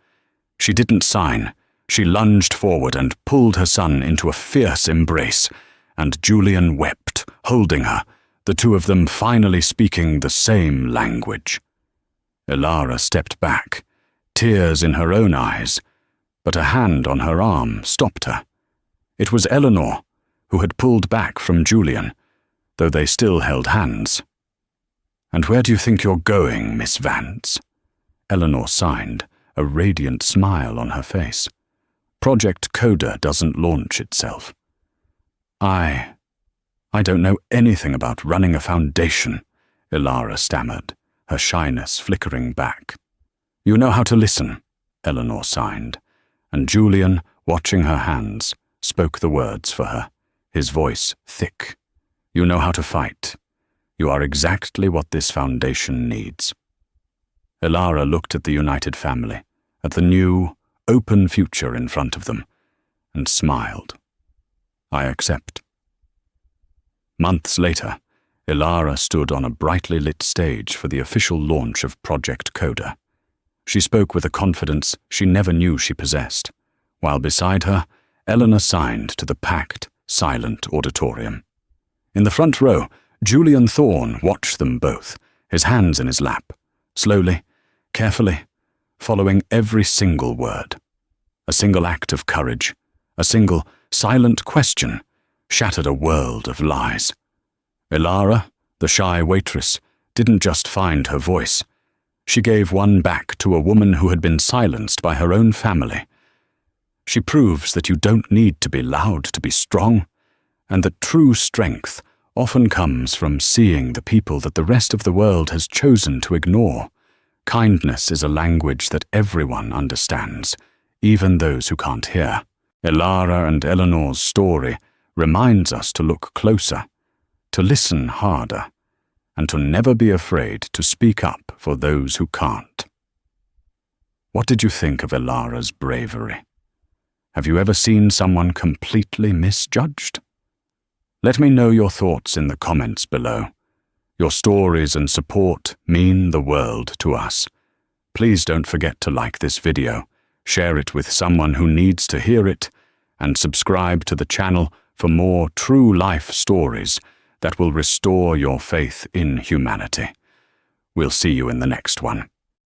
She didn't sign. She lunged forward and pulled her son into a fierce embrace, and Julian wept, holding her, the two of them finally speaking the same language. Elara stepped back, tears in her own eyes, but a hand on her arm stopped her. It was Eleanor, who had pulled back from Julian, though they still held hands. "And where do you think you're going, Miss Vance?" Eleanor signed, a radiant smile on her face. "Project Coda doesn't launch itself." I don't know anything about running a foundation," Elara stammered, her shyness flickering back. "You know how to listen," Eleanor signed, and Julian, watching her hands, spoke the words for her, his voice thick. "You know how to fight. You are exactly what this foundation needs." Elara looked at the united family, at the new, open future in front of them, and smiled. "I accept." Months later, Elara stood on a brightly lit stage for the official launch of Project Coda. She spoke with a confidence she never knew she possessed, while beside her, Eleanor signed to the packed, silent auditorium. In the front row, Julian Thorne watched them both, his hands in his lap, slowly, carefully, following every single word. A single act of courage, a single, silent question, shattered a world of lies. Elara, the shy waitress, didn't just find her voice. She gave one back to a woman who had been silenced by her own family. She proves that you don't need to be loud to be strong, and that true strength often comes from seeing the people that the rest of the world has chosen to ignore. Kindness is a language that everyone understands, even those who can't hear. Elara and Eleanor's story reminds us to look closer, to listen harder, and to never be afraid to speak up for those who can't. What did you think of Elara's bravery? Have you ever seen someone completely misjudged? Let me know your thoughts in the comments below. Your stories and support mean the world to us. Please don't forget to like this video, share it with someone who needs to hear it, and subscribe to the channel for more true life stories that will restore your faith in humanity. We'll see you in the next one.